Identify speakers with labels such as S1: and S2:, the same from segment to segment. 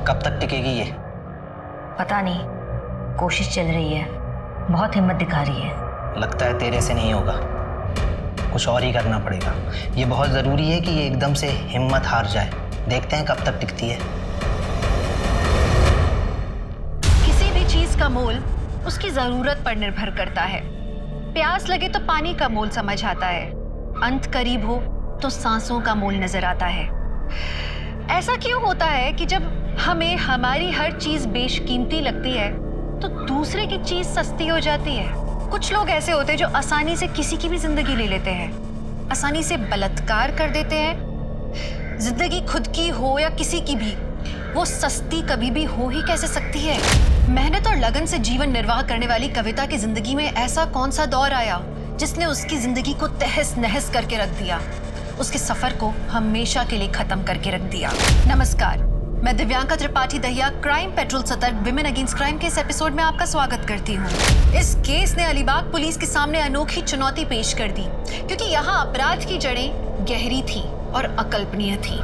S1: कब तक टिकेगी ये?
S2: पता नहीं, कोशिश चल रही है, बहुत हिम्मत दिखा रही है।
S1: लगता है तेरे से नहीं होगा, कुछ और ही करना पड़ेगा। ये बहुत ज़रूरी है कि ये एकदम से हिम्मत हार जाए। देखते हैं कब तक टिकती है।
S3: किसी भी चीज का मोल उसकी जरूरत पर निर्भर करता है। प्यास लगे तो पानी का मोल समझ आता है, अंत करीब हो तो सांसों का मोल नजर आता है। ऐसा क्यों होता है कि जब हमें हमारी हर चीज बेशकीमती लगती है तो दूसरे की चीज सस्ती हो जाती है? कुछ लोग ऐसे होते हैं जो आसानी से किसी की भी जिंदगी ले लेते हैं, आसानी से बलात्कार कर देते हैं। जिंदगी खुद की हो या किसी की भी, वो सस्ती कभी भी हो ही कैसे सकती है? मेहनत और लगन से जीवन निर्वाह करने वाली कविता की जिंदगी में ऐसा कौन सा दौर आया जिसने उसकी जिंदगी को तहस नहस करके रख दिया, उसके सफर को हमेशा के लिए खत्म करके रख दिया। नमस्कार, मैं दिव्यांका त्रिपाठी दहिया क्राइम पेट्रोल सतर्क विमेन अगेंस्ट क्राइम के इस एपिसोड में आपका स्वागत करती हूँ। इस केस ने अलीबाग पुलिस के सामने अनोखी चुनौती पेश कर दी, क्योंकि यहाँ अपराध की जड़ें गहरी थी और अकल्पनीय थी।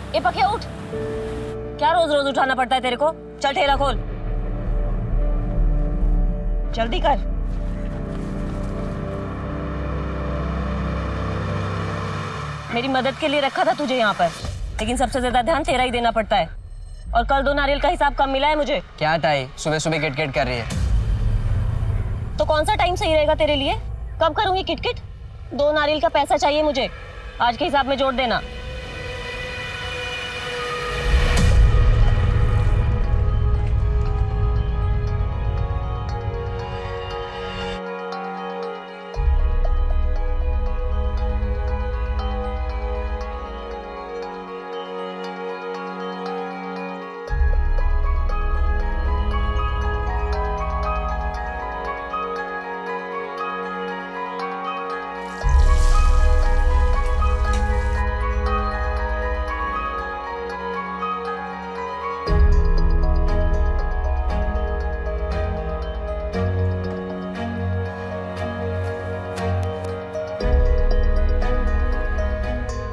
S4: ए पकिया उठ। क्या रोज रोज उठाना पड़ता है तेरे को? चल ठेला खोल, जल्दी कर। मेरी मदद के लिए रखा था तुझे यहाँ पर, लेकिन सबसे ज्यादा ध्यान तेरा ही देना पड़ता है। और कल 2 नारियल का हिसाब कम मिला है मुझे।
S5: क्या टाई सुबह सुबह किटकिट कर रही है?
S4: तो कौन सा टाइम सही रहेगा तेरे लिए? कब करूंगी किटकिट? 2 नारियल का पैसा चाहिए मुझे, आज के हिसाब में जोड़ देना।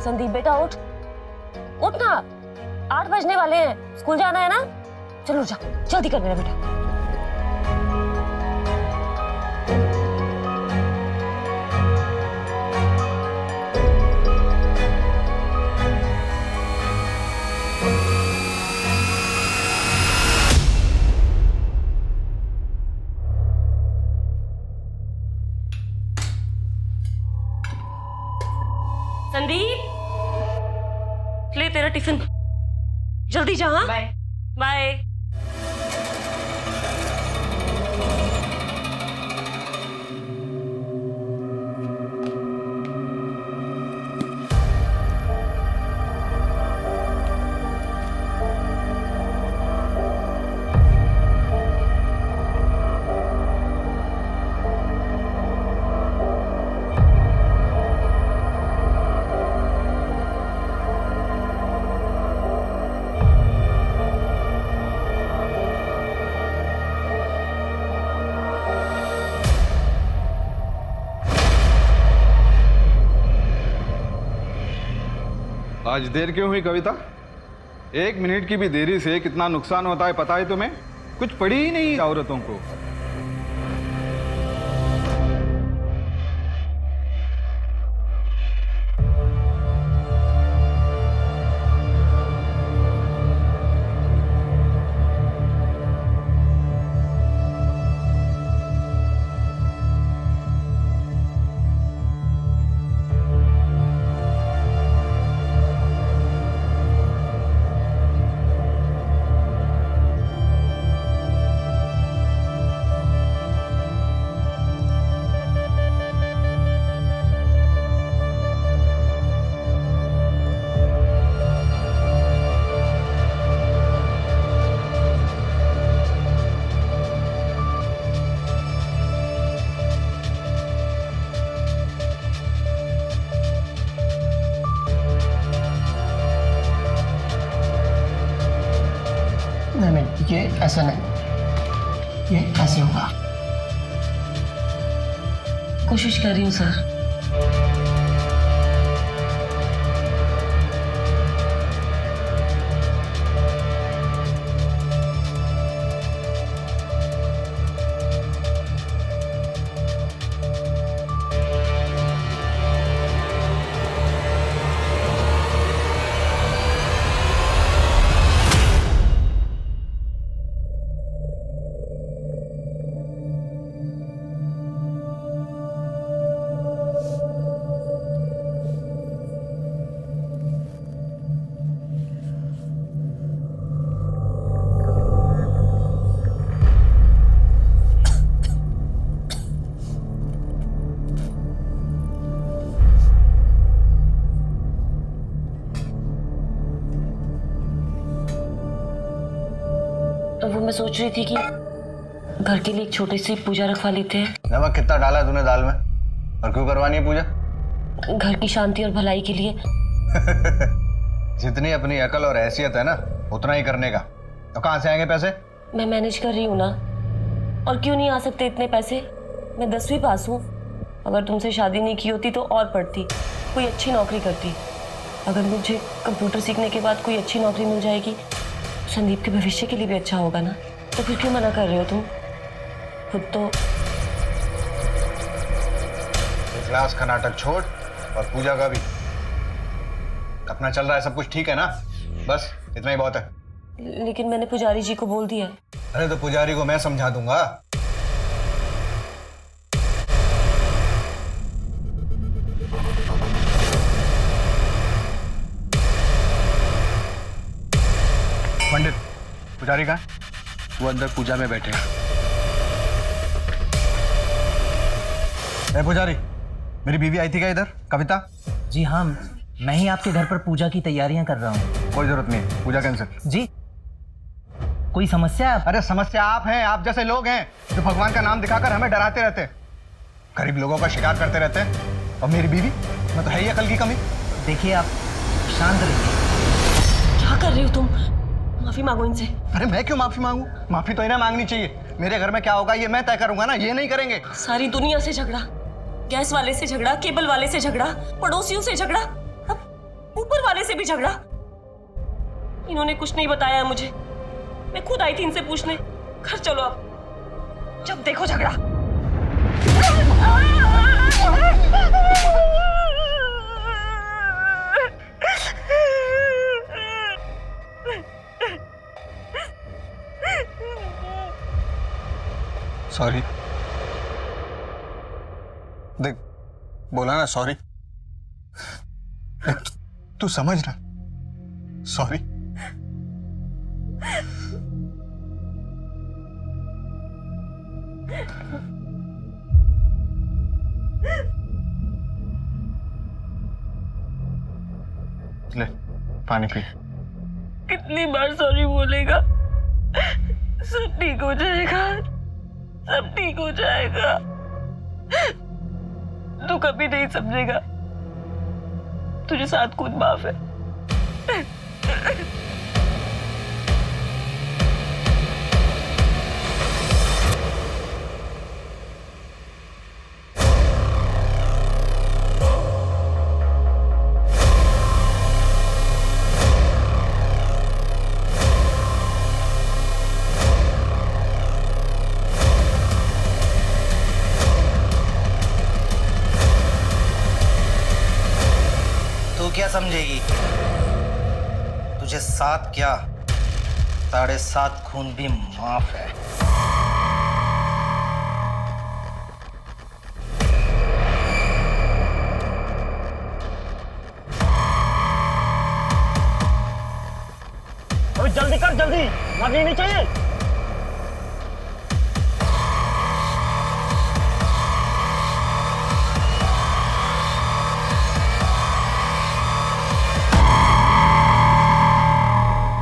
S4: संदीप बेटा उठ, उठ ना, 8 बजने वाले हैं, स्कूल जाना है ना। चलो जा, जल्दी कर मेरा बेटा। संदीप, ले तेरा टिफिन, जल्दी जा। हाँ, बाय बाय।
S6: आज देर क्यों हुई कविता? 1 मिनट की भी देरी से कितना नुकसान होता है पता है तुम्हें? कुछ पड़ी ही नहीं औरतों को।
S1: नहीं, ये ऐसा नहीं, ये ऐसे होगा।
S4: कोशिश कर रही हूँ सर। तो वो मैं सोच रही थी कि घर के लिए एक छोटी सी पूजा रखवा लेते हैं।
S5: नमक कितना डाला है तूने दाल में? और क्यों करवानी है पूजा?
S4: घर की शांति और भलाई के लिए।
S5: जितनी अपनी अकल और हैसियत है ना, उतना ही करने का। तो कहाँ से आएंगे पैसे?
S4: मैं मैनेज कर रही हूँ ना। और क्यों नहीं आ सकते इतने पैसे? मैं 10वीं पास हूँ। अगर तुमसे शादी नहीं की होती तो और पढ़ती, कोई अच्छी नौकरी करती। अगर मुझे कंप्यूटर सीखने के बाद कोई अच्छी नौकरी मिल जाएगी, संदीप के भविष्य के लिए भी अच्छा होगा ना। तो फिर क्यों मना कर रहे हो तुम? खुद तो
S5: क्लास का नाटक छोड़ और पूजा का भी। अपना चल रहा है, सब कुछ ठीक है ना? बस इतना ही बहुत है।
S4: लेकिन मैंने पुजारी जी को बोल दिया।
S5: अरे तो पुजारी को मैं समझा दूंगा। पंडित, पुजारी कहाँ? वो अंदर पूजा में बैठे हैं। पुजारी, मेरी बीवी आई थी क्या इधर, कविता?
S1: जी हाँ, मैं ही आपके घर पर पूजा की तैयारियां कर रहा हूँ।
S5: कोई जरूरत नहीं, पूजा कैंसिल।
S1: जी, कोई समस्या है?
S5: अरे समस्या आप हैं, आप जैसे लोग हैं जो भगवान का नाम दिखाकर हमें डराते रहते हैं, गरीब लोगों का शिकार करते रहते हैं। और मेरी बीवी, मैं तो है ही अकल की कमी।
S1: देखिए, आप शांत रहिए।
S4: क्या कर रहे हो तुम? माफी मांगो इनसे।
S5: अरे मैं क्यों माफी मांगू? माफी तो इन्हें मांगनी चाहिए। मेरे घर में क्या होगा ये मैं तय करूंगा ना, ये नहीं करेंगे।
S4: सारी दुनिया से झगड़ा, गैस वाले से झगड़ा, केबल वाले से झगड़ा, पड़ोसियों से झगड़ा, अब ऊपर वाले से भी झगड़ा। इन्होंने कुछ नहीं बताया है मुझे। मैं खुद आई थी इनसे पूछने। घर चलो अब, जब देखो झगड़ा।
S5: सॉरी। देख, बोला ना सॉरी। तू समझ ना, सॉरी। ले पानी पी।
S4: कितनी बार सॉरी बोलेगा? सब ठीक हो जाएगा, सब ठीक हो जाएगा। तू कभी नहीं समझेगा। तुझे 7 खून माफ है।
S1: समझेगी। तुझे 7 क्या 7.5 खून भी माफ है।
S7: अभी जल्दी कर, जल्दी, मरनी नहीं चाहिए।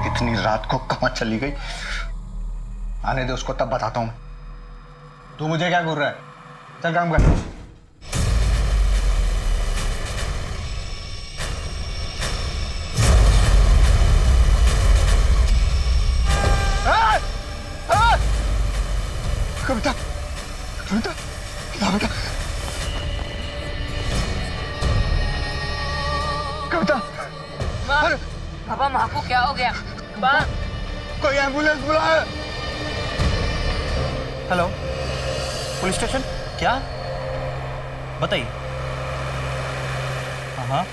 S5: इतनी रात को कहाँ चली गई? आने दे उसको, तब बताता हूं। तू मुझे क्या घूर रहा है? चल काम कर। कविता, कविता, ला बेटा। कविता, अरे
S8: पापा, माँ को क्या हो गया? माँ,
S5: कोई एम्बुलेंस बुलाए।
S1: Hello, police station. क्या बताइए? हाँ।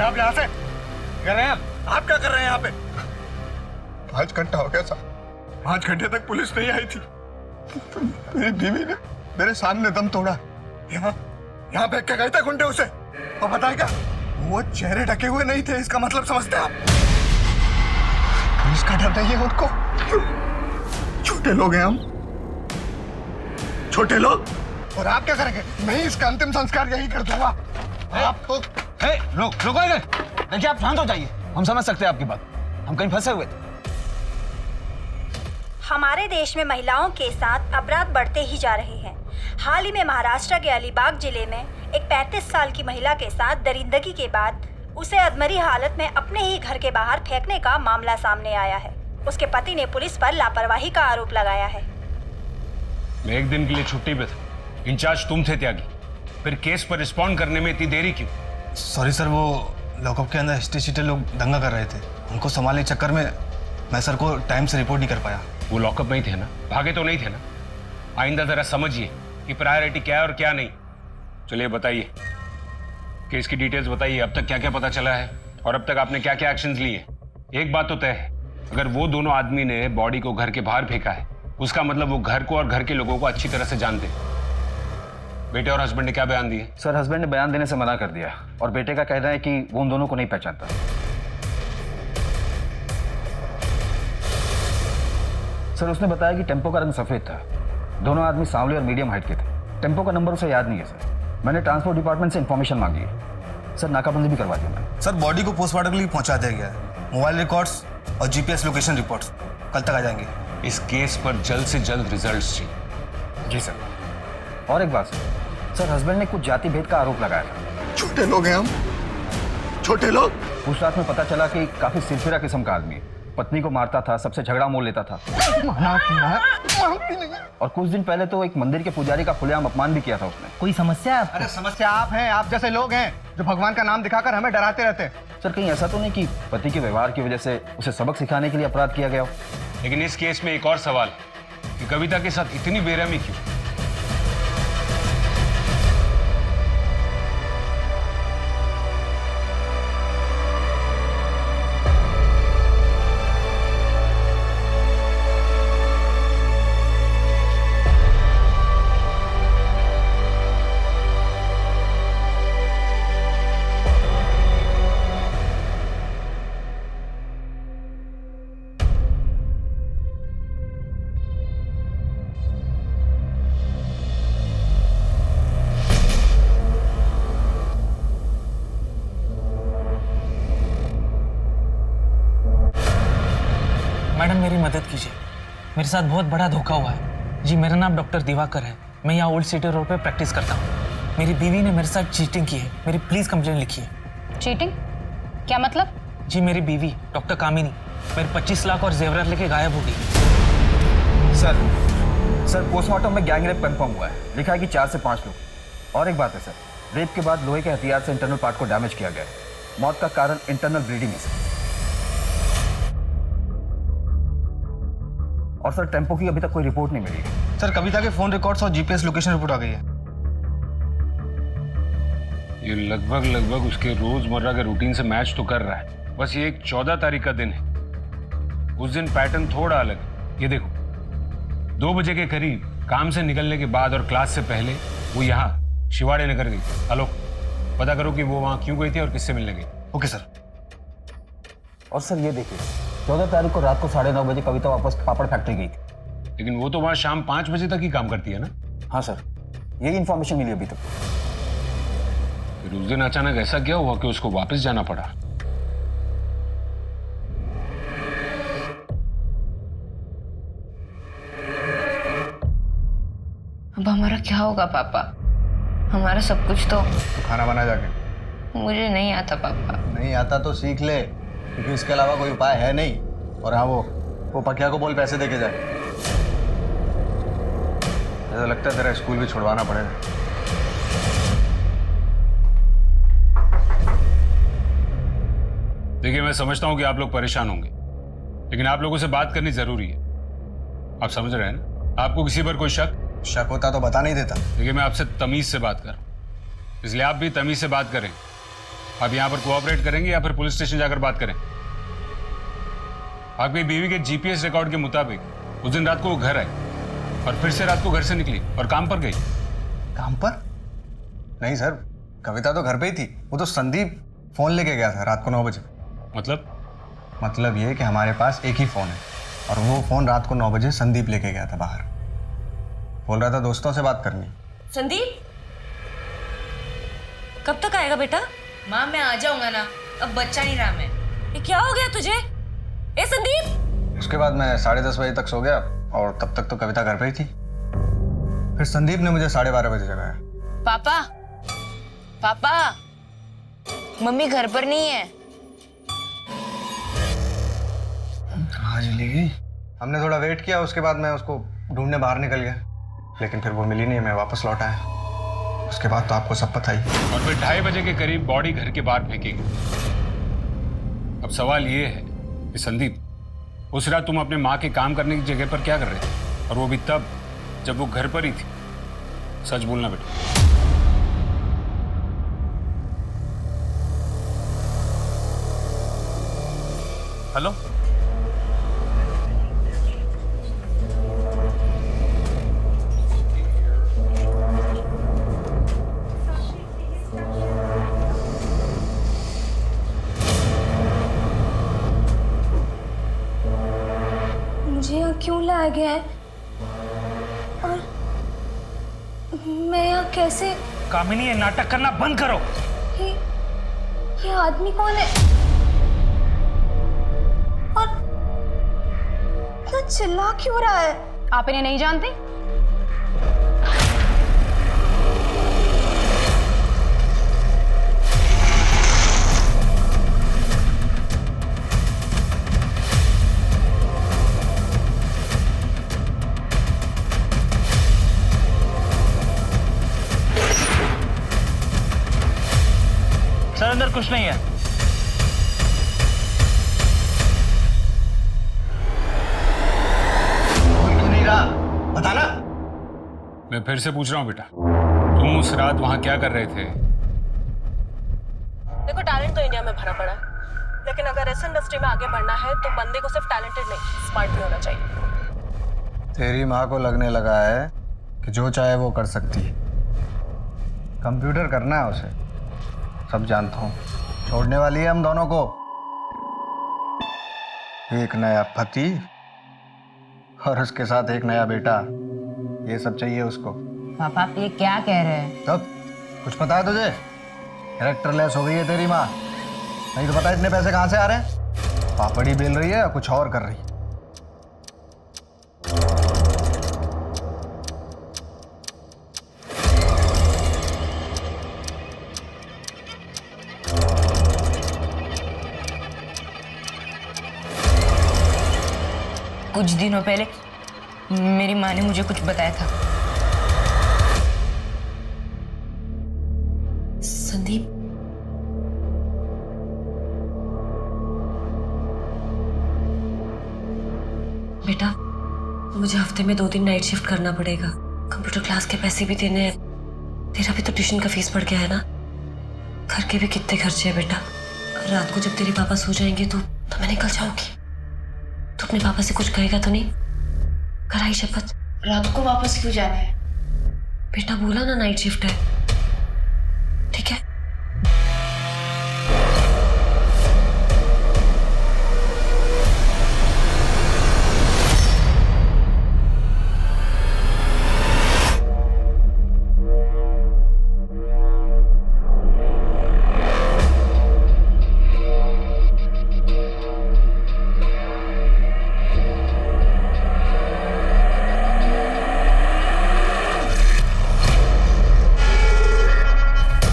S5: आप यहाँ से कर रहे हैं? आप क्या कर रहे हैं यहाँ पे? 5 घंटा हो गया साहब, 5 घंटे तक पुलिस नहीं आई थी। मेरी बीवी ने मेरे सामने दम तोड़ा। यहाँ फेंक के गए थे गुंडे उसे। और बताए क्या, वो चेहरे ढके हुए नहीं थे। इसका मतलब समझते हैं आप? पुलिस का डर नहीं है उनको। छोटे लोग हैं हम, छोटे लोग। और आप क्या करेंगे? मैं इसका अंतिम संस्कार यही कर दूंगा। आपको
S9: रुको देखिए, आप शांत हो जाइए। हम समझ सकते हैं आपकी बात, हम कहीं फंसे हुए थे।
S10: हमारे देश में महिलाओं के साथ अपराध बढ़ते ही जा रहे हैं। हाल ही में महाराष्ट्र के अलीबाग जिले में एक 35 साल की महिला के साथ दरिंदगी के बाद उसे अधमरी हालत में अपने ही घर के बाहर फेंकने का मामला सामने आया है। उसके पति ने पुलिस पर लापरवाही का आरोप लगाया है।
S11: मैं एक दिन के लिए छुट्टी पे था, इंचार्ज तुम थे त्यागी, फिर केस पर रिस्पॉन्ड करने में इतनी देरी क्यों?
S9: सॉरी सर, वो लॉकअप के अंदर हिस्ट्री लोग दंगा कर रहे थे, उनको संभालने के चक्कर में मैं सर को टाइम से रिपोर्ट नहीं कर पाया।
S11: वो लॉकअप में ही थे ना, भागे तो नहीं थे ना? आइंदा जरा समझिए कि प्रायोरिटी क्या है और क्या नहीं। चलिए बताइए, केस की डिटेल्स बताइए। अब तक क्या क्या पता चला है और अब तक आपने क्या क्या एक्शंस लिए? एक बात तो तय है, अगर वो दोनों आदमी ने बॉडी को घर के बाहर फेंका है, उसका मतलब वो घर को और घर के लोगों को अच्छी तरह से जानते हैं। बेटे और हस्बैंड ने क्या बयान दिए?
S9: सर, हस्बैंड ने बयान देने से मना कर दिया और बेटे का कहना है कि वो उन दोनों को नहीं पहचानता। सर, उसने बताया कि टेम्पो का रंग सफेद था, दोनों आदमी सांवले और मीडियम हाइट के थे। टेम्पो का नंबर उसे याद नहीं है सर। मैंने ट्रांसपोर्ट डिपार्टमेंट से इन्फॉर्मेशन मांगी है सर, नाकाबंदी भी करवा दिया मैंने। सर, बॉडी को पोस्टमार्टम के लिए पहुंचा दिया गया है। मोबाइल रिकॉर्ड्स और जीपीएस लोकेशन रिपोर्ट्स कल तक आ जाएंगे।
S11: इस केस पर जल्द से जल्द रिजल्ट्स चाहिए।
S9: जी सर। और एक बात सर, हस्बैंड ने कुछ जाति भेद का आरोप लगाया था।
S5: छोटे लोग हैं हम, छोटे लोग।
S9: पूछताछ में पता चला कि काफी सिरफिरा किस्म का आदमी है, पत्नी को मारता था, सबसे झगड़ा मोल लेता था। और कुछ दिन पहले तो एक मंदिर के पुजारी का खुलेआम अपमान भी किया था उसने।
S1: कोई समस्या है?
S5: अरे समस्या आप हैं, आप जैसे लोग हैं जो भगवान का नाम दिखाकर हमें डराते रहते हैं।
S9: सर, कहीं ऐसा तो नहीं कि पति के व्यवहार की वजह से उसे सबक सिखाने के लिए अपराध किया गया हो?
S11: लेकिन इस केस में एक और सवाल कि कविता के साथ इतनी बेरहमी क्यों?
S7: मैडम, मेरी मदद कीजिए, मेरे साथ बहुत बड़ा धोखा हुआ है। जी, मेरा नाम डॉक्टर दिवाकर है, मैं यहाँ ओल्ड सिटी रोड पे प्रैक्टिस करता हूँ। मेरी बीवी ने मेरे साथ चीटिंग की है, मेरी प्लीज़ कंप्लेन लिखिए।
S8: चीटिंग? क्या मतलब?
S7: जी, मेरी बीवी डॉक्टर कामिनी मेरे 25 लाख और जेवरात लेके गायब हो गई।
S9: सर, सर पोस्टमार्टम में गैंग रेप कंफर्म हुआ है, लिखा है कि 4 से 5 लोग। और एक बात है सर, रेप के बाद लोहे के हथियार से इंटरनल पार्ट को डैमेज किया गया है। मौत का कारण इंटरनल ब्लीडिंग है सर। और सर टेम्पो की अभी तक कोई रिपोर्ट नहीं मिली है।
S5: सर कविता के फोन रिकॉर्ड्स और जीपीएस लोकेशन रिपोर्ट आ गई है।
S11: ये लगभग उसके रोजमर्रा के रूटीन से मैच तो कर रहा है, बस ये एक 14 तारीख का दिन है। उस दिन पैटर्न थोड़ा अलग है। ये देखो 2 बजे के करीब काम से निकलने के बाद और क्लास से पहले वो यहाँ शिवाड़े नगर गई। आलोक पता करो कि वो वहाँ क्यों गई थी और किससे मिलने गई।
S5: Okay sir.
S9: और सर ये देखिए 14 तारीख को रात को 9:30 बजे कविता वापस पापड़ फैक्ट्री गई थी।
S11: लेकिन वो तो वहाँ शाम 5 बजे तक ही काम करती है ना।
S9: हाँ सर, यही इन्फॉर्मेशन मिली अभी तक।
S11: फिर उस दिन अचानक ऐसा क्या हुआ कि उसको वापस जाना पड़ा।
S2: अब हमारा क्या होगा पापा? हमारा सब कुछ तो
S5: खाना बना जाके।
S2: मुझे नहीं आता पापा।
S5: नहीं आता तो सीख ले, क्योंकि इसके अलावा कोई उपाय है नहीं। और हाँ वो पकिया को बोल पैसे देके जाए। ऐसा लगता है तेरा स्कूल भी छुड़वाना पड़ेगा।
S11: देखिए मैं समझता हूं कि आप लोग परेशान होंगे, लेकिन आप लोगों से बात करनी जरूरी है। आप समझ रहे हैं ना? आपको किसी पर कोई शक
S5: होता तो बता नहीं देता।
S11: देखिए मैं आपसे तमीज से बात कर रहा हूं, इसलिए आप भी तमीज से बात करें। आप यहाँ पर कोऑपरेट करेंगे या फिर पुलिस स्टेशन जाकर बात करें? आपकी बीवी के जीपीएस रिकॉर्ड के मुताबिक उस दिन रात को वो घर आई और फिर से रात को घर से निकली और काम पर गई।
S5: काम पर? नहीं सर, कविता तो घर पे ही थी। वो तो संदीप फोन लेके गया था रात को 9 बजे। मतलब ये कि हमारे पास एक ही फोन है और वो फोन रात को 9 बजे संदीप लेके गया था बाहर। बोल रहा था दोस्तों से बात करनी।
S4: संदीप कब तक आएगा बेटा?
S2: माँ मैं आ जाऊंगा ना, अब बच्चा नहीं रहा मैं।
S4: ये क्या हो गया तुझे? ए संदीप!
S5: उसके बाद मैं 10:30 बजे तक सो गया और तब तक तो कविता घर पे ही थी। फिर संदीप ने मुझे 12:30 बजे जगाया।
S2: पापा पापा, मम्मी घर पर नहीं है।
S5: कहाँ चली गई? हमने थोड़ा वेट किया, उसके बाद मैं उसको ढूंढने बाहर निकल गया, लेकिन फिर वो मिली नहीं। मैं वापस लौट आया। उसके बाद तो आपको सब पता ही।
S11: और फिर 2:30 बजे के करीब बॉडी घर के बाहर फेंकी गई। अब सवाल ये है कि संदीप उस रात तुम अपने माँ के काम करने की जगह पर क्या कर रहे थे, और वो भी तब जब वो घर पर ही थी? सच बोलना बेटा।
S7: हेलो
S10: मुझे यहाँ क्यों लाया गया है और मैं यहाँ कैसे?
S7: कामिनी ये नाटक करना बंद करो।
S10: ये आदमी कौन है और इतना चिल्ला क्यों रहा है?
S8: आप इन्हें नहीं जानते?
S7: सर अंदर कुछ नहीं है।
S5: क्यों नहीं रहा? बताना।
S11: मैं फिर से पूछ रहा हूँ बेटा, तुम उस रात वहां क्या कर रहे थे?
S4: देखो टैलेंट तो इंडिया में भरा पड़ा है, लेकिन अगर इस इंडस्ट्री में आगे बढ़ना है तो बंदे को सिर्फ टैलेंटेड नहीं स्मार्ट भी होना चाहिए।
S5: तेरी माँ को लगने लगा है कि जो चाहे वो कर सकती है। कंप्यूटर करना है उसे, सब जानता हूँ। छोड़ने वाली है हम दोनों को। एक नया पति और उसके साथ एक नया बेटा, ये सब चाहिए उसको।
S2: पापा आप ये क्या कह रहे हैं?
S5: तब कुछ पता है तुझे? कैरेक्टर लेस हो गई है तेरी माँ। नहीं तो पता इतने पैसे कहाँ से आ रहे हैं? पापड़ी बेल रही है या कुछ और कर रही है?
S2: कुछ दिनों पहले मेरी माँ ने मुझे कुछ बताया था।
S4: संदीप, बेटा मुझे हफ्ते में 2 दिन नाइट शिफ्ट करना पड़ेगा। कंप्यूटर क्लास के पैसे भी देने हैं। तेरा भी तो ट्यूशन का फीस बढ़ गया है ना। घर के भी कितने खर्चे हैं बेटा। रात को जब तेरे पापा सो जाएंगे तो मैं निकल जाऊंगी। तू अपने पापा से कुछ कहेगा तो नहीं? कराई शपथ।
S8: रात को वापस क्यों जाना है?
S4: बेटा बोला ना नाइट शिफ्ट है, ठीक है?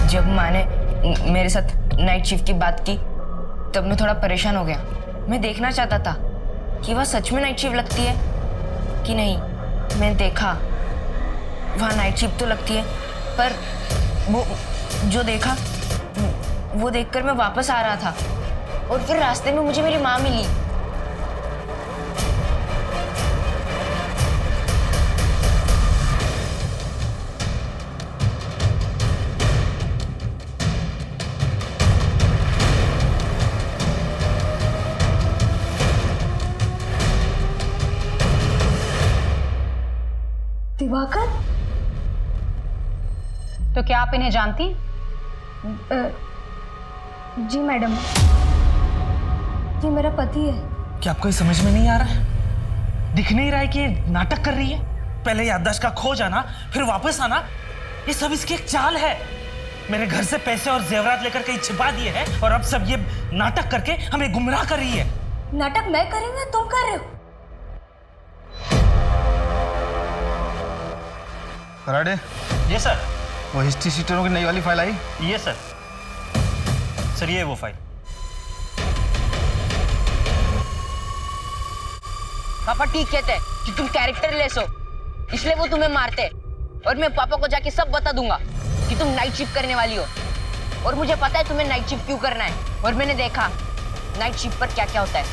S2: जब माँ ने मेरे साथ नाइट शिफ्ट की बात की तब मैं थोड़ा परेशान हो गया। मैं देखना चाहता था कि वह सच में नाइट शिफ्ट लगती है कि नहीं। मैंने देखा वहाँ नाइट शिफ्ट तो लगती है, पर वो जो देखा वो देखकर मैं वापस आ रहा था और फिर रास्ते में मुझे मेरी माँ मिली।
S10: दिवाकर?
S8: तो क्या आप इन्हें जानती?
S10: जी मैडम, ये मेरा पति है।
S7: क्या आपको ये समझ में नहीं आ रहा है? दिख नहीं रहा है कि ये नाटक कर रही है? पहले याददाश्त का खो जाना, फिर वापस आना, ये सब इसकी एक चाल है। मेरे घर से पैसे और जेवरात लेकर कहीं छिपा दिए हैं और अब सब ये नाटक करके हमें गुमराह कर रही है।
S10: नाटक मैं कर रही हूँ या तुम कर रहे हो?
S9: कराड़े,
S1: ये सर।
S9: वो हिस्ट्री शीटरों की नई वाली फाइल आई?
S1: ये सर। सर ये वो फाइल।
S2: पापा ठीक कहते हैं कि तुम कैरेक्टर लेस हो, इसलिए वो तुम्हें मारते हैं। और मैं पापा को जाके सब बता दूंगा कि तुम नाइट शिफ्ट करने वाली हो। और मुझे पता है तुम्हें नाइट शिफ्ट क्यों करना है, और मैंने देखा नाइट शिफ्ट पर क्या क्या होता है।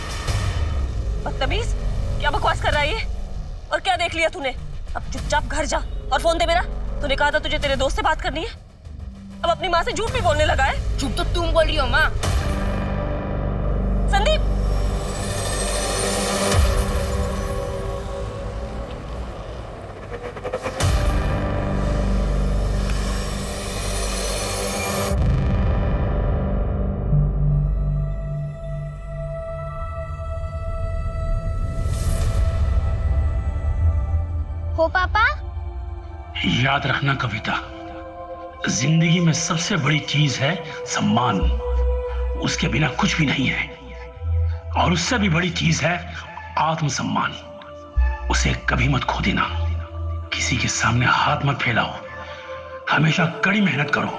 S4: बदतमीज, क्या बकवास कर रहा है ये? और क्या देख लिया तूने? अब चुपचाप घर जा और फोन दे मेरा। तूने कहा था तुझे तेरे दोस्त से बात करनी है, अब अपनी माँ से झूठ भी बोलने लगा है।
S2: झूठ तो तुम बोल रही हो माँ।
S4: संदीप,
S10: हो पापा?
S11: याद रखना कविता, जिंदगी में सबसे बड़ी चीज है सम्मान। उसके बिना कुछ भी नहीं है। और उससे भी बड़ी चीज है आत्मसम्मान। उसे कभी मत खो देना। किसी के सामने हाथ मत फैलाओ। हमेशा कड़ी मेहनत करो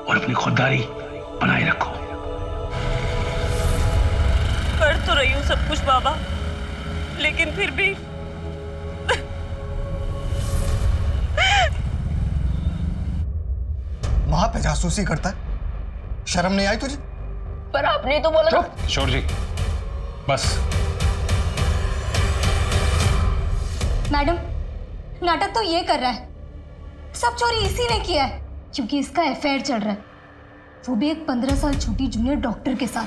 S11: और अपनी खुददारी बनाए रखो।
S4: कर तो रही हूँ सब कुछ बाबा, लेकिन फिर भी
S5: वहां पे जासूसी करता है, शर्म नहीं आई तुझे?
S2: पर आपने तो बोला।
S11: चुप किशोर जी, बस।
S10: मैडम, नाटक तो ये कर रहा है। सब चोरी इसी ने किया है, क्योंकि इसका अफेयर चल रहा है, वो भी एक 15 साल छोटी जूनियर डॉक्टर के साथ।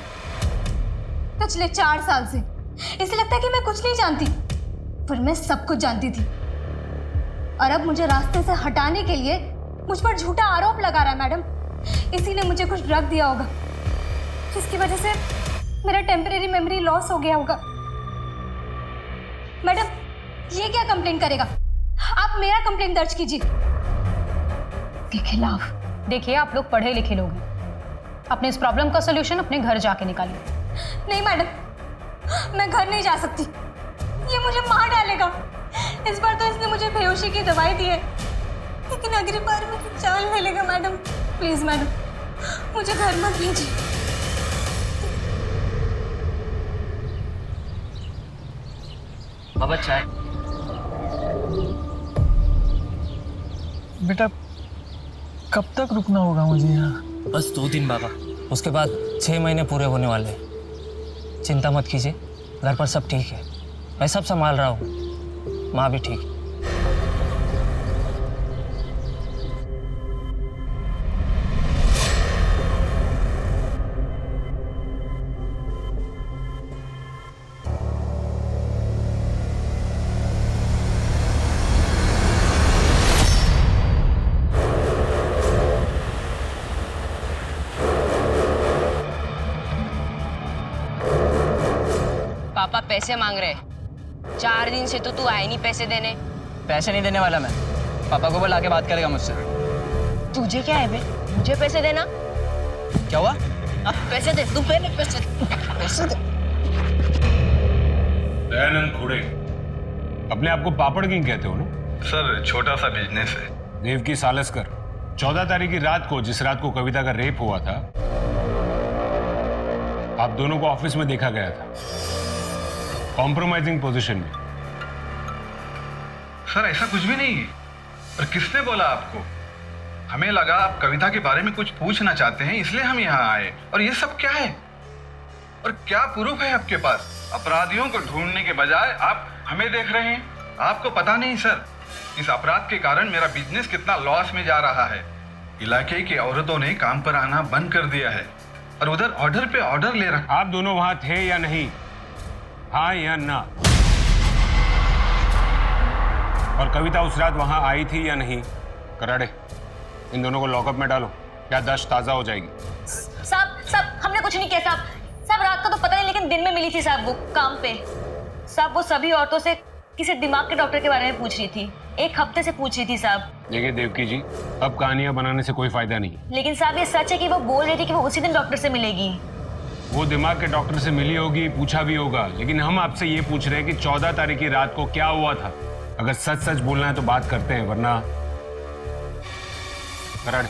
S10: पिछले 4 साल से इसे लगता है कि मैं कुछ नहीं जानती, पर मैं सब कुछ जानती थी। और अब मुझे रास्ते से हटाने के लिए मुझ पर झूठा आरोप लगा रहा है। मैडम, इसी ने मुझे कुछ ड्रग दिया होगा, जिसकी वजह से मेरा टेम्परेरी मेमोरी लॉस हो गया होगा। मैडम, ये क्या कंप्लेंट करेगा? आप मेरा कंप्लेंट दर्ज कीजिए के खिलाफ।
S8: देखिए, आप लोग पढ़े लिखे लोग हैं, अपने इस प्रॉब्लम का सोल्यूशन अपने घर जाके निकालिए।
S10: नहीं मैडम, मैं घर नहीं जा सकती, ये मुझे मार डालेगा। इस बार तो इसने मुझे बेहोशी की दवाई दी है, लेकिन अगली बार मेरी जान ले लेगा। मैडम प्लीज मैडम, मुझे घर मत भेजिए।
S1: बाबा चाय।
S7: बेटा कब तक रुकना होगा मुझे यहाँ?
S1: बस 2 दिन बाबा, उसके बाद 6 महीने पूरे होने वाले हैं। चिंता मत कीजिए, घर पर सब ठीक है, मैं सब संभाल रहा हूँ, माँ भी ठीक है।
S2: पापा पैसे मांग रहे, 4 दिन से तो तू आए नहीं पैसे देने।
S1: पैसे नहीं देने वाला मैं, पापा को बुला के बात करेगा मुझसे।
S2: तुझे क्या है बे, मुझे पैसे देना।
S1: क्या हुआ?
S2: पैसे दे, तू पहले पैसे दे।
S11: दयानंद खुड़े, अपने आप को पापड़ किंग कहते हो ना?
S5: सर छोटा सा बिजनेस है।
S11: देवकी सालस्कर, 14 तारीख की रात को, जिस रात को कविता का रेप हुआ था, आप दोनों को ऑफिस में देखा गया था, कॉम्प्रोमाइजिंग पोजीशन में।
S5: सर ऐसा कुछ भी नहीं है। और किसने बोला आपको? हमें लगा आप कविता के बारे में कुछ पूछना चाहते हैं, इसलिए हम यहाँ आए। और ये सब क्या है? और क्या प्रूफ है आपके पास? अपराधियों को ढूंढने के बजाय आप हमें देख रहे हैं। आपको पता नहीं सर, इस अपराध के कारण मेरा बिजनेस कितना लॉस में जा रहा है। इलाके की औरतों ने काम पर आना बंद कर दिया है और उधर ऑर्डर पे ऑर्डर ले रखा।
S11: आप दोनों वहां थे या नहीं? हाँ या ना? और कविता उस रात वहां आई थी या नहीं? कराड़े, इन दोनों को लॉकअप में डालो, याददाश्त ताजा हो जाएगी।
S4: साहब हमने कुछ नहीं किया साहब, रात का तो पता नहीं, लेकिन दिन में मिली थी साहब वो काम पे। साहब वो सभी औरतों से किसी दिमाग के डॉक्टर के बारे में पूछ रही थी, 1 हफ्ते से पूछ रही थी साहब।
S11: देखिए देवकी जी, अब कहानियां बनाने से कोई फायदा नहीं।
S4: लेकिन साहब ये सच है कि वो बोल रही थी कि वो उसी दिन डॉक्टर से मिलेगी।
S11: वो दिमाग के डॉक्टर से मिली होगी, पूछा भी होगा, लेकिन हम आपसे ये पूछ रहे हैं कि 14 तारीख की रात को क्या हुआ था। अगर सच सच बोलना है तो बात करते हैं, वरना कराड़े।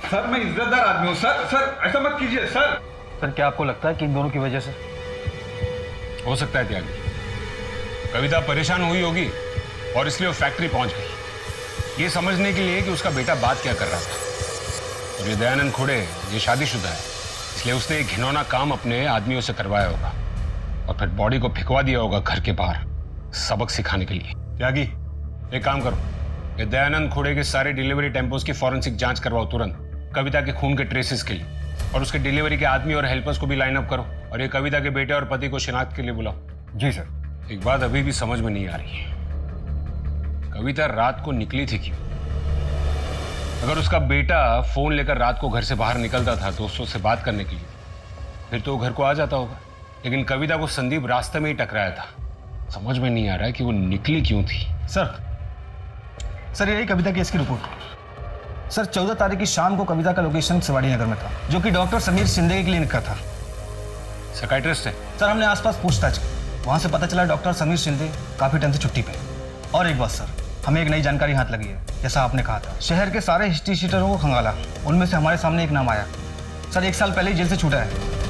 S5: सर मैं इज्जतदार आदमी हूँ सर ऐसा मत कीजिए सर।
S9: सर क्या आपको लगता है कि इन दोनों की वजह से?
S11: हो सकता है त्यागी, कविता परेशान हुई होगी और इसलिए वो फैक्ट्री पहुंच गई, ये समझने के लिए कि उसका बेटा बात क्या कर रहा था। और ये दयानंद खुड़े, ये शादीशुदा है, इसलिए उसने एक घिनौना काम अपने आदमियों से करवाया होगा और फिर बॉडी को फिकवा दिया होगा घर के बाहर, सबक सिखाने के लिए। त्यागी, एक काम करो, ये दयानंद खुड़े के सारे डिलीवरी टेम्पोस की फॉरेंसिक जांच करवाओ तुरंत, कविता के खून के ट्रेसेस के लिए, और उसके डिलीवरी के आदमी और हेल्पर्स को भी लाइन अप करो, और ये कविता के बेटे और पति को शिनाख्त के लिए बुलाओ।
S9: जी सर।
S11: एक बात अभी भी समझ में नहीं आ रही है, कविता रात को निकली थी क्यों? अगर उसका बेटा फोन लेकर रात को घर से बाहर निकलता था दोस्तों से बात करने के लिए, फिर तो वो घर को आ जाता होगा, लेकिन कविता को संदीप रास्ते में ही टकराया था। समझ में नहीं आ रहा है कि वो निकली क्यों थी।
S9: सर यही कविता केस की रिपोर्ट। सर 14 तारीख की शाम को कविता का लोकेशन शिवाड़ी नगर में था, जो कि डॉक्टर समीर शिंदे के क्लिनिक का था।
S11: साइकियाट्रिस्ट है?
S9: सर हमने आसपास पूछताछ की, वहां से पता चला डॉक्टर समीर शिंदे काफी टाइम से छुट्टी पे। और एक बात सर, हमें एक नई जानकारी हाथ लगी है। जैसा आपने कहा था, शहर के सारे हिस्ट्री शीटरों को खंगाला, उनमें से हमारे सामने एक नाम आया। सर 1 साल पहले ही जेल से छूटा है।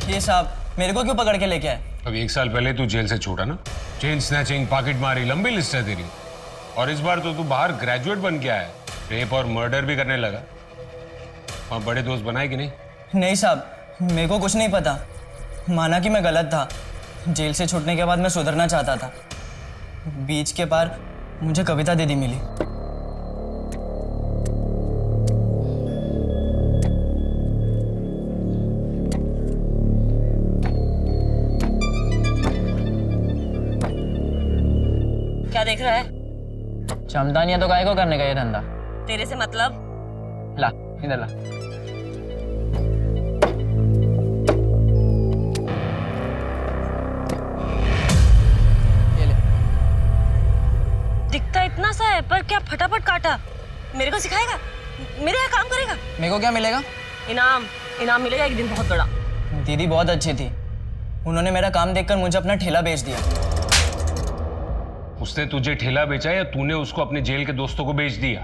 S1: ये साहब मेरे को क्यों पकड़ के लेके आए?
S11: अब 1 साल पहले तू जेल से छूटा ना, चेन स्नैचिंग, पॉकेट मारी, लंबी लिस्ट है तेरी। और इस बार तो तू बाहर ग्रेजुएट बन के आया, रेप और मर्डर भी करने लगा। और बड़े दोस्त बनाए कि नहीं?
S1: नहीं साहब, मेरे को कुछ नहीं पता, माना कि मैं गलत था। जेल से छूटने के बाद मैं सुधरना चाहता था, बीच के पार मुझे कविता दीदी मिली।
S4: क्या देख रहा है?
S1: चमदानिया तो काय को करने का ये धंधा?
S4: तेरे से मतलब?
S1: ला इधर ला। ये ले।
S4: दिखता इतना सा है, पर क्या फटाफट काटा। मेरे को सिखाएगा? मेरे यहाँ काम करेगा?
S1: मेरे को क्या मिलेगा?
S4: इनाम इनाम मिलेगा एक दिन बहुत बड़ा।
S1: दीदी बहुत अच्छी थी, उन्होंने मेरा काम देखकर मुझे अपना ठेला बेच दिया।
S11: उसने तुझे ठेला बेचा या तूने उसको अपने जेल के दोस्तों को बेच दिया?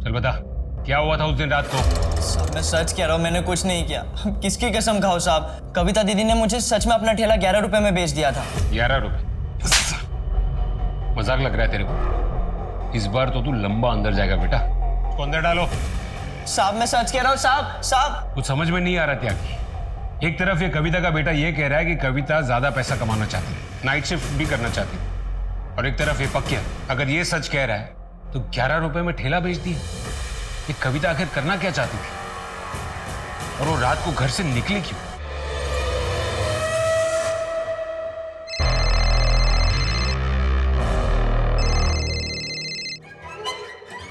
S11: चल बता, क्या हुआ था उस दिन रात को?
S1: साहब मैं सच कह रहा हूँ, मैंने कुछ नहीं किया। किसकी कसम खाओ साहब, कविता दीदी ने मुझे सच में अपना ठेला 11 रुपए में बेच दिया था।
S11: 11 रुपए? मजाक लग रहा है तेरे को? इस बार तो तू लंबा अंदर जाएगा बेटा। उसको अंदर डालो।
S1: साहब मैं सच कह रहा हूँ साहब। साहब
S11: कुछ समझ में नहीं आ रहा त्यागी। एक तरफ ये कविता का बेटा ये कह रहा है कि कविता ज्यादा पैसा कमाना चाहती है, नाइट शिफ्ट भी करना चाहती है, और एक तरफ ये पक्या अगर ये सच कह रहा है तो 11 रुपए में ठेला बेच दिया। ये कविता आखिर करना क्या चाहती थी, और वो रात को घर से निकली क्यों?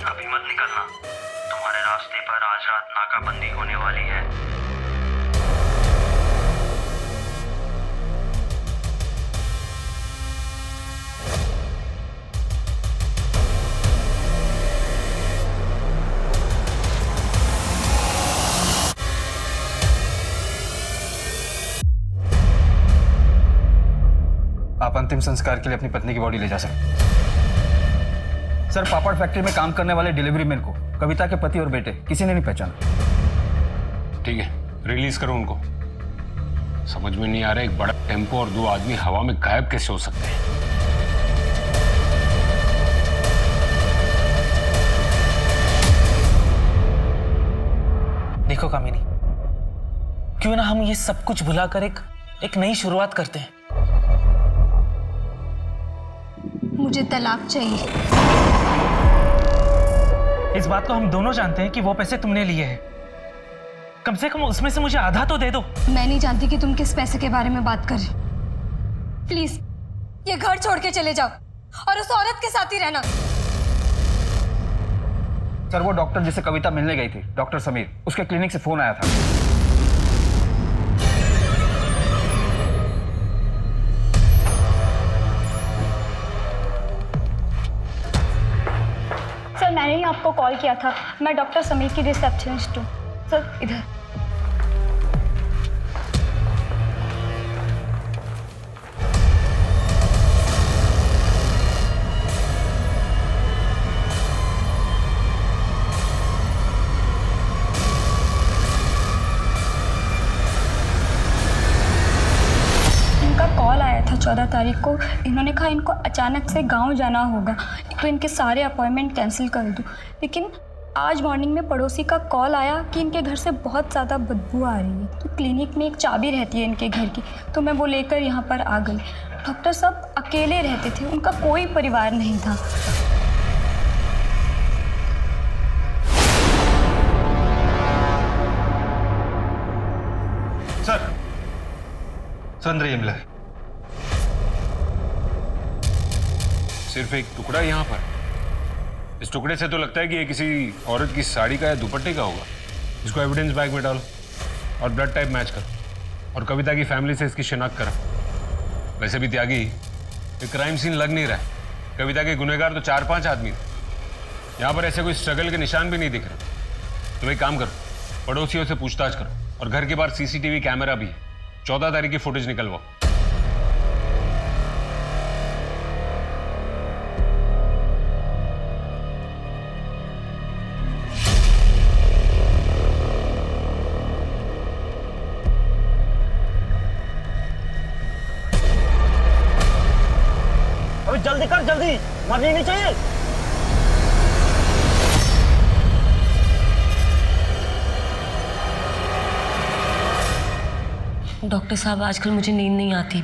S12: अभी मत निकलना, तुम्हारे रास्ते पर आज रात नाकाबंदी होने वाली है।
S9: आप अंतिम संस्कार के लिए अपनी पत्नी की बॉडी ले जा सकते। सर, पापड़ फैक्ट्री में काम करने वाले डिलीवरी मैन को कविता के पति और बेटे किसी ने नहीं पहचाना।
S11: ठीक है, रिलीज करो उनको। समझ में नहीं आ रहा एक बड़ा टेम्पो और 2 आदमी हवा में गायब कैसे हो सकते हैं।
S7: देखो कामिनी, क्यों ना हम ये सब कुछ भुलाकर एक नई शुरुआत करते हैं।
S8: मुझे तलाक चाहिए।
S7: इस बात को हम दोनों जानते हैं कि वो पैसे तुमने लिए हैं। कम से कम उसमें से मुझे आधा तो दे दो।
S8: मैं नहीं जानती कि तुम किस पैसे के बारे में बात कर रहे। प्लीज ये घर छोड़ के चले जाओ और उस औरत के साथ ही रहना।
S9: सर, वो डॉक्टर जिसे कविता मिलने गई थी, डॉक्टर समीर, उसके क्लिनिक से फोन आया था।
S8: सर मैंने ही आपको कॉल किया था, मैं डॉक्टर समीर की रिसेप्शनिस्ट हूँ। सर इधर। इनका कॉल आया था 14 तारीख को। इन्होंने कहा इनको अचानक से गांव जाना होगा तो इनके सारे अपॉइंटमेंट कैंसिल कर दूं। लेकिन आज मॉर्निंग में पड़ोसी का कॉल आया कि इनके घर से बहुत ज़्यादा बदबू आ रही है, तो क्लिनिक में एक चाबी रहती है इनके घर की, तो मैं वो लेकर यहाँ पर आ गई। डॉक्टर साहब अकेले रहते थे, उनका कोई परिवार नहीं था।
S6: सर, अंदर ये मिला है।
S11: सिर्फ एक टुकड़ा यहाँ पर? इस टुकड़े से तो लगता है कि ये किसी औरत की साड़ी का या दुपट्टे का होगा। इसको एविडेंस बैग में डालो और ब्लड टाइप मैच करो और कविता की फैमिली से इसकी शिनाख्त करो। वैसे भी त्यागी, ये क्राइम सीन लग नहीं रहा है। कविता के गुनहगार तो 4-5 आदमी थे। यहाँ पर ऐसे कोई स्ट्रगल के निशान भी नहीं दिख रहे। तो एक काम करो, पड़ोसियों से पूछताछ करो और घर के बाहर सीसीटीवी कैमरा भी है। 14 तारीख की फुटेज निकलवाओ।
S12: अभी जल्दी कर, जल्दी, मरनी नहीं चाहिए।
S4: डॉक्टर साहब, आजकल मुझे नींद नहीं आती।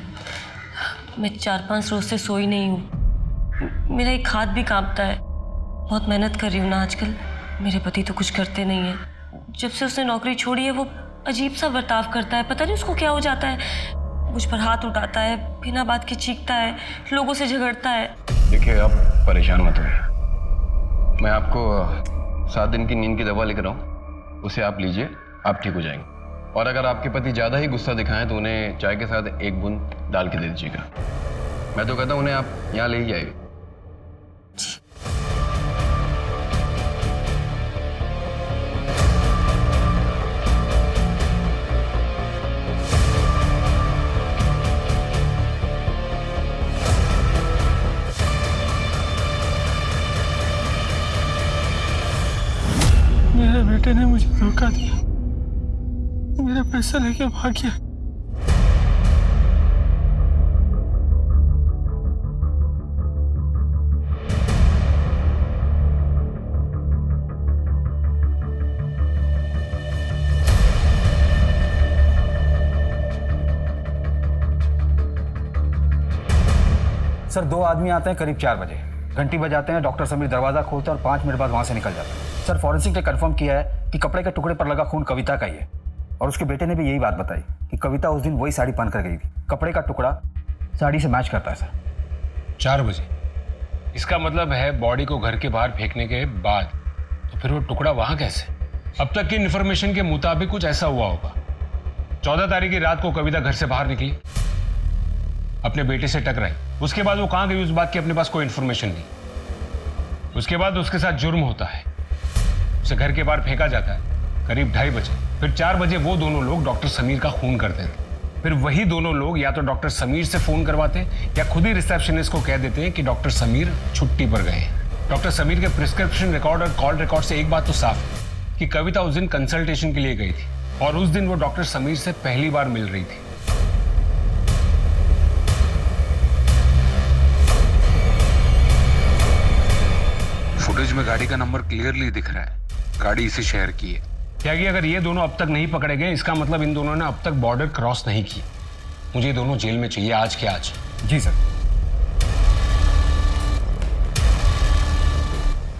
S4: मैं 4-5 रोज से सोई नहीं हूँ। मेरा एक हाथ भी कांपता है। बहुत मेहनत कर रही हूँ ना आजकल। मेरे पति तो कुछ करते नहीं हैं। जब से उसने नौकरी छोड़ी है वो अजीब सा बर्ताव करता है। पता नहीं उसको क्या हो जाता है। मुझ पर हाथ उठाता है, बिना बात के चीखता है, लोगों से झगड़ता है।
S13: देखिए, आप परेशान मत होइए। मैं आपको 7 दिन की नींद की दवा लेकर आऊँ, उसे आप लीजिए, आप ठीक हो जाएंगे। और अगर आपके पति ज़्यादा ही गुस्सा दिखाएं तो उन्हें चाय के साथ 1 बूंद डाल के दे दीजिएगा। मैं तो कहता हूँ उन्हें आप यहाँ ले ही आइए।
S5: बेटे ने मुझे धोखा दिया, मेरा पैसा लेके भाग गया।
S9: सर 2 आदमी आते हैं करीब 4 बजे, घंटी बजाते हैं, डॉक्टर समीर दरवाजा खोलते हैं और 5 मिनट बाद वहां से निकल जाते हैं। सर फॉरेंसिक ने कंफर्म किया है कि कपड़े के टुकड़े पर लगा खून कविता का ही है और उसके बेटे ने भी यही बात बताई कि कविता उस दिन वही साड़ी पहन कर गई थी। कपड़े का टुकड़ा साड़ी से मैच करता है सर।
S11: 4 बजे? इसका मतलब है बॉडी को घर के बाहर फेंकने के बाद, तो फिर वो टुकड़ा वहां कैसे? अब तक की इन्फॉर्मेशन के मुताबिक कुछ ऐसा हुआ होगा। 14 तारीख की रात को कविता घर से बाहर निकली, अपने बेटे से टकराई, उसके बाद वो कहां गई उस बात की अपने पास कोई इन्फॉर्मेशन नहीं। उसके बाद उसके साथ जुर्म होता है, उसे घर के बाहर फेंका जाता है करीब 2:30 बजे। फिर 4 बजे वो दोनों लोग डॉक्टर समीर का खून करते हैं। फिर वही दोनों लोग या तो डॉक्टर समीर से फोन करवाते हैं या खुद ही रिसेप्शनिस्ट को कह देते हैं कि डॉक्टर समीर छुट्टी पर गए हैं। डॉक्टर समीर के प्रिस्क्रिप्शन रिकॉर्ड और कॉल रिकॉर्ड से एक बात तो साफ है कि कविता उस दिन कंसल्टेशन के लिए गई थी और उस दिन वो डॉक्टर समीर से पहली बार मिल रही थी। फुटेज में गाड़ी का नंबर क्लियरली दिख रहा है, गाड़ी इसी शहर की है। क्या कि अगर ये दोनों अब तक नहीं पकड़े गए, इसका मतलब इन दोनों ने अब तक बॉर्डर क्रॉस नहीं की। मुझे ये दोनों जेल में चाहिए आज के आज।
S9: जी सर।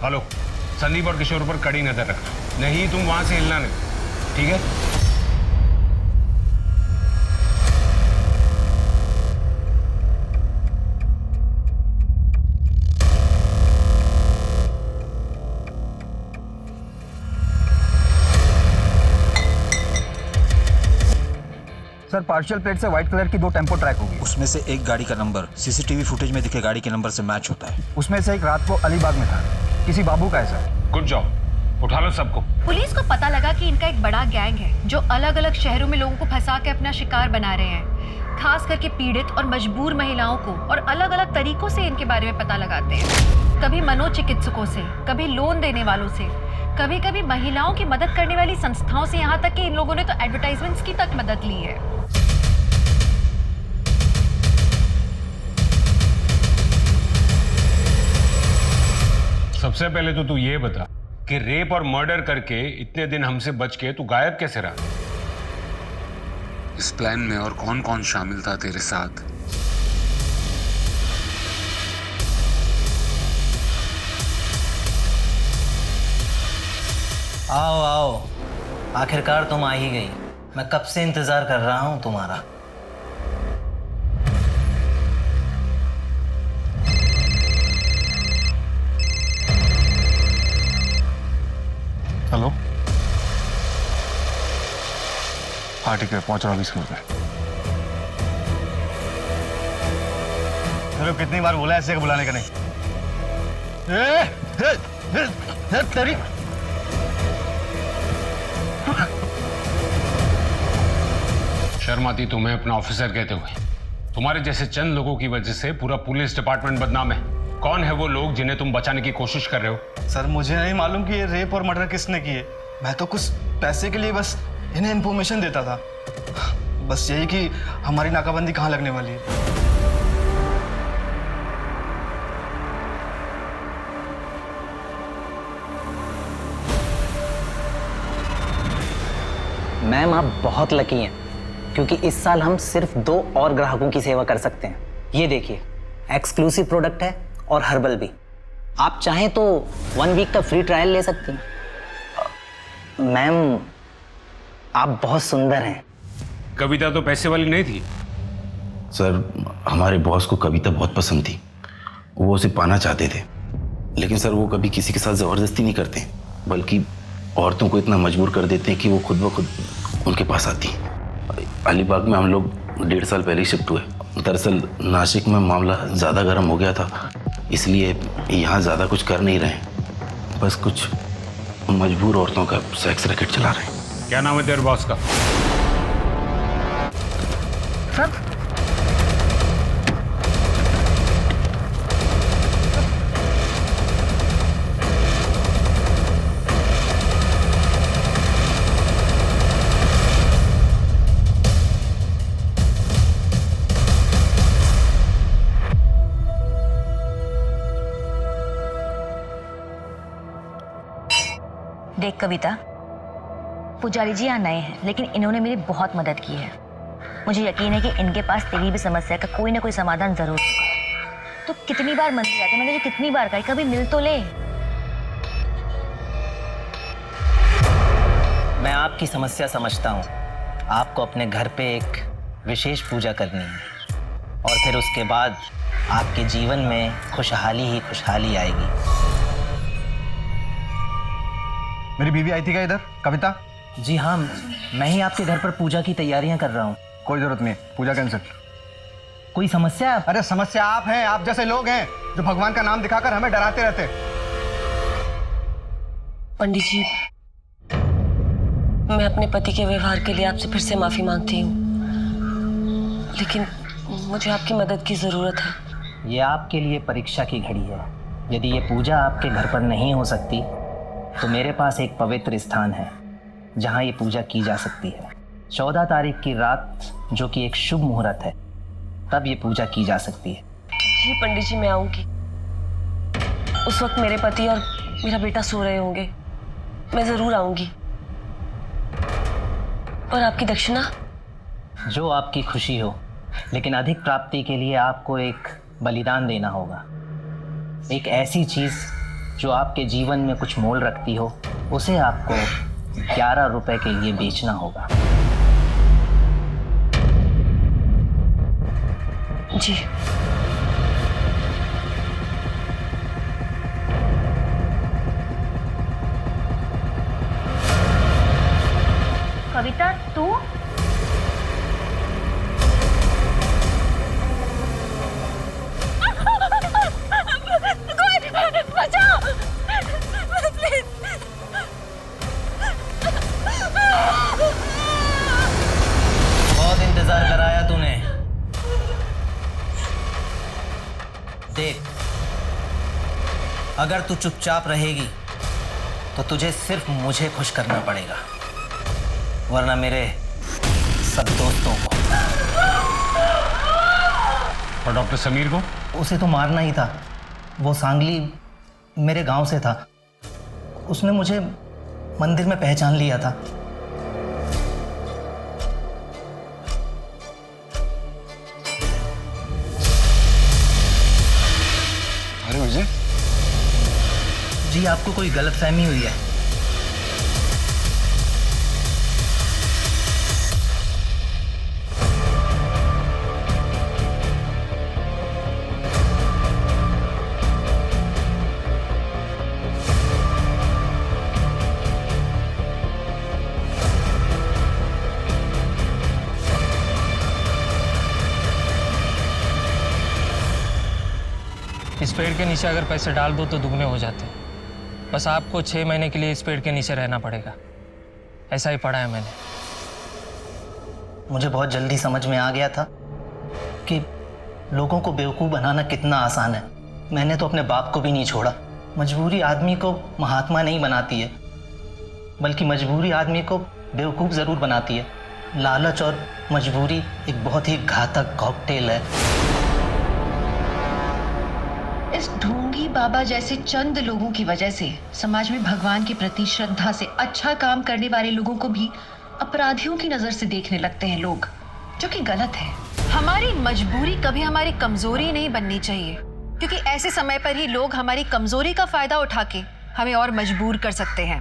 S11: हेलो, संदीप और किशोर पर कड़ी नजर रखना, नहीं तुम वहां से हिलना नहीं, ठीक है?
S9: सर पार्शियल प्लेट से व्हाइट कलर की 2 टेम्पो ट्रैक होगी।
S14: उसमें से एक गाड़ी का नंबर सीसीटीवी फुटेज में दिखे गाड़ी के नंबर से मैच होता है।
S9: उसमें से एक रात को अलीबाग में था, किसी बाबू का है सर।
S11: गुड जॉब, उठा लो सबको।
S3: पुलिस को पता लगा कि इनका एक बड़ा गैंग है जो अलग अलग शहरों में लोगों को फंसा के अपना शिकार बना रहे हैं। खास करके पीड़ित और मजबूर महिलाओं को और अलग अलग तरीकों से इनके बारे में पता लगाते हैं। कभी मनोचिकित्सकों से, कभी लोन देने वालों से, कभी कभी महिलाओं की मदद करने वाली संस्थाओं से, यहाँ तक कि इन लोगों ने तो एडवर्टाइजमेंट्स की तक मदद ली है।
S11: सबसे पहले तो तू ये बता कि रेप और मर्डर करके इतने दिन हमसे बच के तू गायब कैसे रहा?
S15: इस प्लान में और कौन कौन शामिल था तेरे साथ?
S1: आओ आओ, आखिरकार तुम आ ही गई। मैं कब से इंतजार कर रहा हूं तुम्हारा।
S5: हेलो, हाँ ठीक है, पहुंच रहा हूँ 20 मिनट में।
S9: चलो कितनी बार बोला ऐसे बुलाने का नहीं। तेरी
S11: शर्म आती तुम्हें अपना ऑफिसर कहते हुए? तुम्हारे जैसे चंद लोगों की वजह से पूरा पुलिस डिपार्टमेंट बदनाम है। कौन है वो लोग जिन्हें तुम बचाने की कोशिश कर रहे हो?
S16: सर मुझे नहीं मालूम कि ये रेप और मर्डर किसने किए। मैं तो कुछ पैसे के लिए बस इन्हें इन्फॉर्मेशन देता था, बस यही कि हमारी नाकाबंदी कहाँ लगने वाली है।
S1: मैम आप बहुत लकी हैं क्योंकि इस साल हम सिर्फ 2 और ग्राहकों की सेवा कर सकते हैं। ये देखिए, एक्सक्लूसिव प्रोडक्ट है और हर्बल भी। आप चाहें तो 1 वीक का फ्री ट्रायल ले सकती हैं। मैम आप बहुत सुंदर हैं।
S11: कविता तो पैसे वाली नहीं थी।
S14: सर हमारे बॉस को कविता बहुत पसंद थी, वो उसे पाना चाहते थे, लेकिन सर वो कभी किसी के साथ ज़बरदस्ती नहीं करते, बल्कि औरतों को इतना मजबूर कर देते हैं कि वो खुद ब खुद उनके पास आती। अलीबाग में हम लोग 1.5 साल पहले शिफ्ट हुए। दरअसल नासिक में मामला ज़्यादा गर्म हो गया था, इसलिए यहाँ ज़्यादा कुछ कर नहीं रहे, बस कुछ मजबूर औरतों का सेक्स रैकेट चला रहे हैं।
S11: क्या नाम है तेरे बॉस का?
S16: सर
S17: देख कविता, पुजारी जी यहाँ नए हैं लेकिन इन्होंने मेरी बहुत मदद की है। मुझे यकीन है कि इनके पास तेरी भी समस्या का कोई ना कोई समाधान जरूर होगा। तो कितनी बार मंदिर आते, मैंने तुझे कितनी बार कहा कभी मिल तो ले।
S1: मैं आपकी समस्या समझता हूँ। आपको अपने घर पे एक विशेष पूजा करनी है और फिर उसके बाद आपके जीवन में खुशहाली ही खुशहाली आएगी।
S9: मेरी बीवी आई थी क्या इधर, कविता?
S1: जी हाँ, मैं ही आपके घर पर पूजा की तैयारियां कर रहा हूँ।
S9: कोई जरूरत नहीं, पूजा कैंसिल।
S1: कोई समस्या?
S16: अरे समस्या आप हैं, आप जैसे लोग हैं जो भगवान का नाम दिखाकर हमें डराते रहते।
S4: पंडित जी, मैं अपने पति के व्यवहार के लिए आपसे फिर से माफी मांगती हूँ, लेकिन मुझे आपकी मदद की जरूरत है।
S1: ये आपके लिए परीक्षा की घड़ी है। यदि ये पूजा आपके घर पर नहीं हो सकती तो मेरे पास एक पवित्र स्थान है जहाँ ये पूजा की जा सकती है। 14 तारीख की रात, जो कि एक शुभ मुहूर्त है, तब ये पूजा की जा सकती है।
S4: जी पंडित जी, मैं आऊंगी। उस वक्त मेरे पति और मेरा बेटा सो रहे होंगे। मैं जरूर आऊंगी। और आपकी दक्षिणा?
S1: जो आपकी खुशी हो, लेकिन अधिक प्राप्ति के लिए आपको एक बलिदान देना होगा। एक ऐसी चीज जो आपके जीवन में कुछ मोल रखती हो, उसे आपको 11 रुपए के लिए बेचना होगा।
S4: जी।
S17: कविता, तू?
S3: बचाओ!
S1: बहुत इंतजार कराया तूने। देख, अगर तू चुपचाप रहेगी तो तुझे सिर्फ मुझे खुश करना पड़ेगा, वरना मेरे सब दोस्तों को।
S11: और डॉक्टर समीर को?
S1: उसे तो मारना ही था। वो सांगली मेरे गांव से था। उसने मुझे मंदिर में पहचान लिया था।
S13: अरे विजय
S1: जी, आपको कोई गलतफहमी हुई है।
S7: इस पेड़ के नीचे अगर पैसे डाल दो तो दुगने हो जाते हैं। बस आपको 6 महीने के लिए इस पेड़ के नीचे रहना पड़ेगा। ऐसा ही पढ़ा है मैंने।
S1: मुझे बहुत जल्दी समझ में आ गया था कि लोगों को बेवकूफ़ बनाना कितना आसान है। मैंने तो अपने बाप को भी नहीं छोड़ा। मजबूरी आदमी को महात्मा नहीं बनाती है, बल्कि मजबूरी आदमी को बेवकूफ़ ज़रूर बनाती है। लालच और मजबूरी एक बहुत ही घातक कॉकटेल है।
S3: इस ढोंगी बाबा जैसे चंद लोगों की वजह से समाज में भगवान के प्रति श्रद्धा से अच्छा काम करने वाले लोगों को भी अपराधियों की नजर से देखने लगते हैं लोग, जो कि गलत है। हमारी मजबूरी कभी हमारी कमजोरी नहीं बननी चाहिए, क्योंकि ऐसे समय पर ही लोग हमारी कमजोरी का फायदा उठा के हमें और मजबूर कर सकते हैं,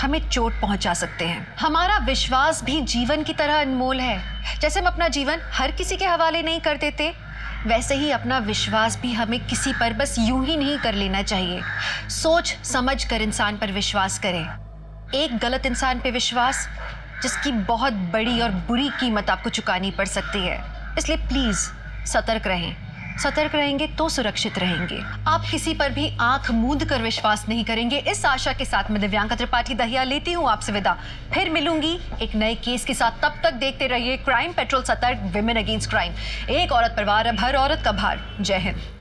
S3: हमें चोट पहुंचा सकते हैं। हमारा विश्वास भी जीवन की तरह अनमोल है। जैसे हम अपना जीवन हर किसी के हवाले नहीं कर देते, वैसे ही अपना विश्वास भी हमें किसी पर बस यूं ही नहीं कर लेना चाहिए। सोच समझ कर इंसान पर विश्वास करें। एक गलत इंसान पे विश्वास, जिसकी बहुत बड़ी और बुरी कीमत आपको चुकानी पड़ सकती है। इसलिए प्लीज सतर्क रहें। सतर्क रहेंगे तो सुरक्षित रहेंगे। आप किसी पर भी आंख मूंद कर विश्वास नहीं करेंगे। इस आशा के साथ मैं दिव्यांका त्रिपाठी दहिया लेती हूँ आपसे विदा। फिर मिलूंगी एक नए केस के साथ। तब तक देखते रहिए क्राइम पेट्रोल, सतर्क, विमेन अगेंस्ट क्राइम। एक औरत पर वार, हर औरत का भार। जय हिंद।